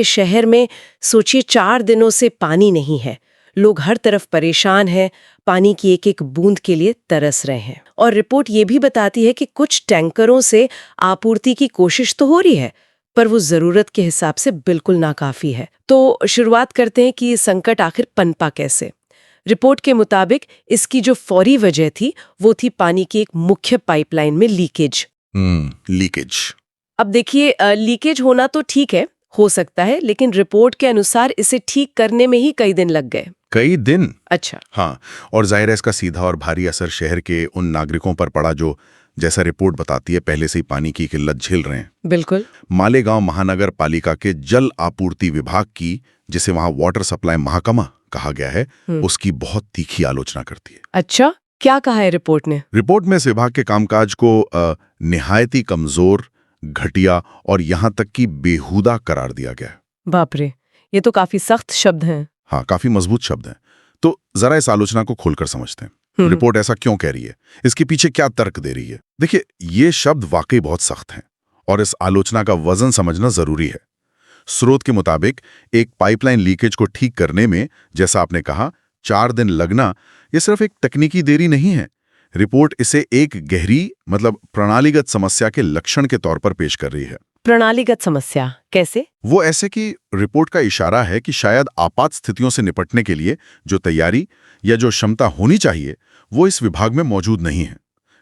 शहर में सोचिए 4 दिनों से पानी नहीं है। लोग हर तरफ परेशान हैं, पानी की एक एक बूंद के लिए तरस रहे हैं। और रिपोर्ट ये भी बताती है कि कुछ टैंकरों से आपूर्ति की कोशिश तो हो रही है, पर वो जरूरत के हिसाब से बिल्कुल नाकाफी है। तो शुरुआत करते हैं कि ये संकट आखिर पनपा कैसे। रिपोर्ट के मुताबिक इसकी जो फौरी वजह थी वो थी पानी की एक मुख्य पाइपलाइन में लीकेज। लीकेज। अब देखिए, लीकेज होना तो ठीक है, हो सकता है, लेकिन रिपोर्ट के अनुसार इसे ठीक करने में ही कई दिन लग गए। कई दिन? अच्छा। हाँ, और जाहिर है इसका सीधा और भारी असर शहर के उन नागरिकों पर पड़ा जो, जैसा रिपोर्ट बताती है, पहले से ही पानी की किल्लत झेल रहे हैं। बिल्कुल। मालेगांव महानगर पालिका के जल आपूर्ति विभाग की, जिसे वहां वाटर सप्लाई महकमा कहा गया है, उसकी बहुत तीखी आलोचना करती है। अच्छा, क्या कहा है रिपोर्ट ने? रिपोर्ट में इस विभाग के कामकाज को निहायती कमजोर, घटिया और यहां तक कि बेहुदा करार दिया गया है। बाप रे, ये तो काफी सख्त शब्द हैं। हाँ, काफी मजबूत शब्द हैं। तो जरा इस आलोचना को खोलकर समझते हैं। रिपोर्ट ऐसा क्यों कह रही है, इसके पीछे क्या तर्क दे रही है। देखिए, ये शब्द वाकई बहुत सख्त हैं और इस आलोचना का वजन समझना जरूरी है। स्रोत के मुताबिक एक पाइपलाइन लीकेज को ठीक करने में, जैसा आपने कहा, 4 दिन लगना, ये सिर्फ एक तकनीकी देरी नहीं है। रिपोर्ट इसे एक गहरी, मतलब प्रणालीगत समस्या के लक्षण के तौर पर पेश कर रही है। प्रणालीगत समस्या कैसे? वो ऐसे कि रिपोर्ट का इशारा है कि शायद आपात स्थितियों से निपटने के लिए जो तैयारी या जो क्षमता होनी चाहिए वो इस विभाग में मौजूद नहीं है।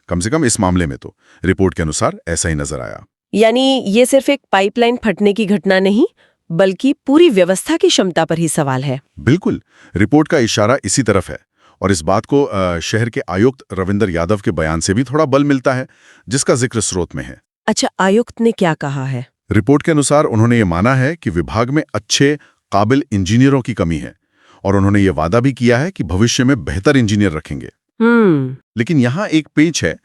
कम से कम इस मामले में तो रिपोर्ट के अनुसार ऐसा ही नजर आया। यानी ये सिर्फ एक पाइपलाइन फटने की घटना नहीं, बल्कि पूरी व्यवस्था की क्षमता पर ही सवाल है। बिल्कुल, रिपोर्ट का इशारा इसी तरफ है और इस बात को शहर के आयुक्त रविंदर यादव के बयान से भी थोड़ा बल मिलता है, जिसका जिक्र स्रोत में है। अच्छा, आयुक्त ने क्या कहा है? रिपोर्ट के अनुसार उन्होंने ये माना है कि विभाग में अच्छे, काबिल इंजीनियरों की कमी है और उन्होंने ये वादा भी किया है कि भविष्य में बेहतर इंजीनियर रखेंगे। लेकिन यहाँ एक पेच है।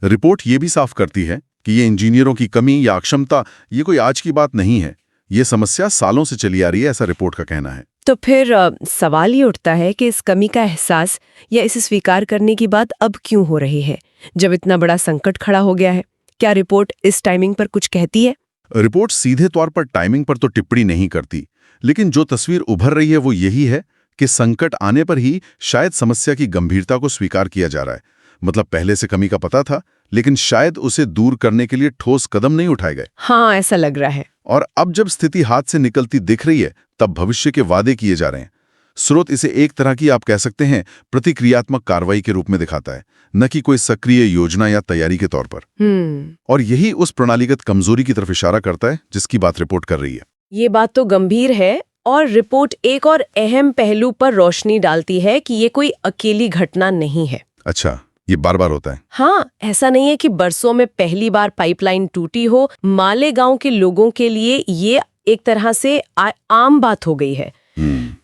रिपोर्ट ये भी साफ करती है कि ये इंजीनियरों की कमी या अक्षमता ये कोई आज की बात नहीं है। ये समस्या सालों से चली आ रही है, ऐसा रिपोर्ट का कहना है। तो फिर सवाल ये उठता है कि इस कमी का एहसास या इसे स्वीकार करने की बात अब क्यों हो रही है, जब इतना बड़ा संकट खड़ा हो गया है? क्या रिपोर्ट इस टाइमिंग पर कुछ कहती है? रिपोर्ट सीधे तौर पर टाइमिंग पर तो टिप्पणी नहीं करती, लेकिन जो तस्वीर उभर रही है वो यही है कि संकट आने पर ही शायद समस्या की गंभीरता को स्वीकार किया जा रहा है। मतलब पहले से कमी का पता था, लेकिन शायद उसे दूर करने के लिए ठोस कदम नहीं उठाए गए। हाँ, ऐसा लग रहा है। और अब जब स्थिति हाथ से निकलती दिख रही है, तब भविष्य के वादे किए जा रहे हैं। स्रोत इसे एक तरह की, आप कह सकते हैं, प्रतिक्रियात्मक कार्रवाई के रूप में दिखाता है, न कि कोई सक्रिय योजना या तैयारी के तौर पर। और यही उस प्रणालीगत कमजोरी की तरफ इशारा करता है जिसकी बात रिपोर्ट कर रही है। ये बात तो गंभीर है और रिपोर्ट एक और अहम पहलू पर रोशनी डालती है कि ये कोई अकेली घटना नहीं है। अच्छा, ये बार बार होता है? हाँ, ऐसा नहीं है कि बरसों में पहली बार पाइपलाइन टूटी हो। मालेगांव के लोगों के लिए ये एक तरह से आम बात हो गई है।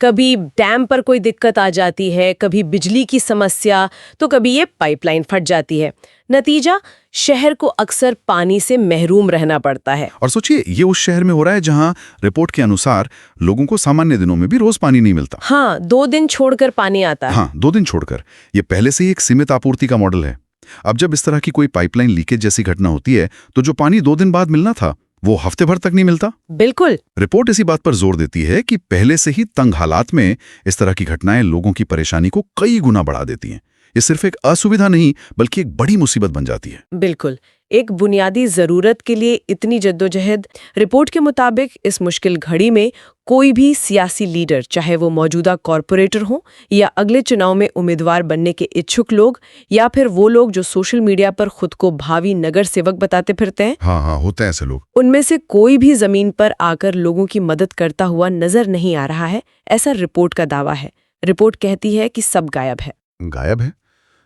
कभी डैम पर कोई दिक्कत आ जाती है, कभी बिजली की समस्या, तो कभी ये पाइपलाइन फट जाती है। नतीजा, शहर को अक्सर पानी से महरूम रहना पड़ता है। और सोचिए, ये उस शहर में हो रहा है जहां रिपोर्ट के अनुसार लोगों को सामान्य दिनों में भी रोज पानी नहीं मिलता। हाँ, 2 दिन छोड़कर पानी आता है। हाँ, 2 दिन छोड़कर। ये पहले से ही एक सीमित आपूर्ति का मॉडल है। अब जब इस तरह की कोई पाइपलाइन लीकेज जैसी घटना होती है, तो जो पानी 2 दिन बाद मिलना था वो हफ्ते भर तक नहीं मिलता। बिल्कुल। रिपोर्ट इसी बात पर जोर देती है कि पहले से ही तंग हालात में इस तरह की घटनाएं लोगों की परेशानी को कई गुना बढ़ा देती हैं। ये सिर्फ एक असुविधा नहीं, बल्कि एक बड़ी मुसीबत बन जाती है। बिल्कुल, एक बुनियादी जरूरत के लिए इतनी जद्दोजहद। रिपोर्ट के मुताबिक इस मुश्किल घड़ी में कोई भी सियासी लीडर, चाहे वो मौजूदा कॉरपोरेटर हो या अगले चुनाव में उम्मीदवार बनने के इच्छुक लोग, या फिर वो लोग जो सोशल मीडिया पर खुद को भावी नगर सेवक बताते फिरते हैं, हाँ, होते हैं ऐसे लोग, उनमें से कोई भी जमीन पर आकर लोगों की मदद करता हुआ नजर नहीं आ रहा है, ऐसा रिपोर्ट का दावा है। रिपोर्ट कहती है कि सब गायब है। गायब है?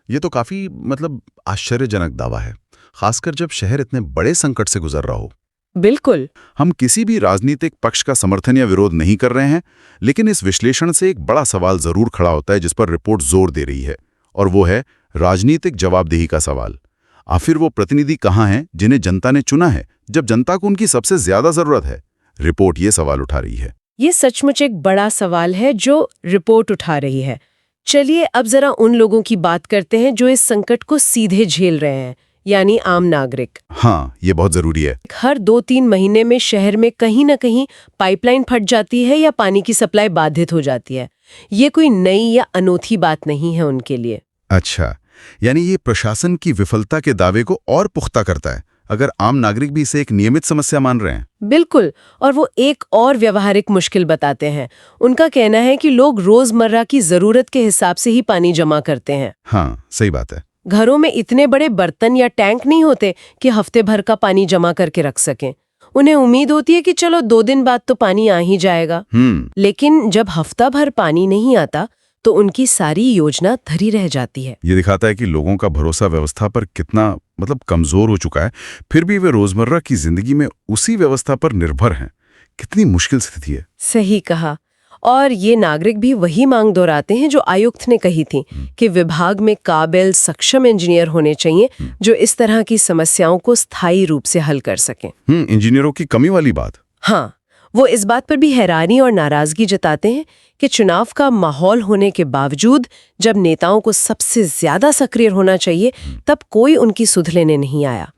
ये तो काफी आश्चर्यजनक दावा है, खासकर जब शहर इतने बड़े संकट से गुजर रहा हो। बिल्कुल। हम किसी भी राजनीतिक पक्ष का समर्थन या विरोध नहीं कर रहे हैं, लेकिन इस विश्लेषण से एक बड़ा सवाल जरूर खड़ा होता है जिस पर रिपोर्ट जोर दे रही है, और वो है राजनीतिक जवाबदेही का सवाल। आखिर वो प्रतिनिधि कहाँ हैं जिन्हें जनता ने चुना है, जब जनता को उनकी सबसे ज्यादा जरूरत है? रिपोर्ट ये सवाल उठा रही है। ये सचमुच एक बड़ा सवाल है जो रिपोर्ट उठा रही है। चलिए अब जरा उन लोगों की बात करते हैं जो इस संकट को सीधे झेल रहे हैं, यानी आम नागरिक। हाँ, ये बहुत जरूरी है। हर 2-3 महीने में शहर में कहीं न कहीं पाइपलाइन फट जाती है या पानी की सप्लाई बाधित हो जाती है। ये कोई नई या अनोखी बात नहीं है उनके लिए। अच्छा, यानी ये प्रशासन की विफलता के दावे को और पुख्ता करता है, अगर आम नागरिक भी इसे एक नियमित समस्या मान रहे हैं। बिल्कुल, और वो एक और व्यवहारिक मुश्किल बताते हैं। उनका कहना है कि लोग रोजमर्रा की जरूरत के हिसाब से ही पानी जमा करते हैं। हाँ, सही बात है। घरों में इतने बड़े बर्तन या टैंक नहीं होते कि हफ्ते भर का पानी जमा करके रख सकें। उन्हें उम्मीद होती है कि चलो 2 दिन बाद तो पानी आ ही जाएगा। लेकिन जब हफ्ता भर पानी नहीं आता तो उनकी सारी योजना धरी रह जाती है। ये दिखाता है कि लोगों का भरोसा व्यवस्था पर कितना कमजोर हो चुका है, फिर भी वे रोजमर्रा की जिंदगी में उसी व्यवस्था पर निर्भर हैं। कितनी मुश्किल स्थिति है। सही कहा। और ये नागरिक भी वही मांग दोहराते हैं जो आयुक्त ने कही थी कि विभाग में काबिल सक्षम इंजीनियर होने चाहिए जो इस तरह की समस्याओं को स्थायी रूप से हल कर सकें। इंजीनियरों की कमी वाली बात। हाँ, वो इस बात पर भी हैरानी और नाराजगी जताते हैं कि चुनाव का माहौल होने के बावजूद जब नेताओं को सबसे ज्यादा सक्रिय होना चाहिए तब कोई उनकी सुध लेने नहीं आया।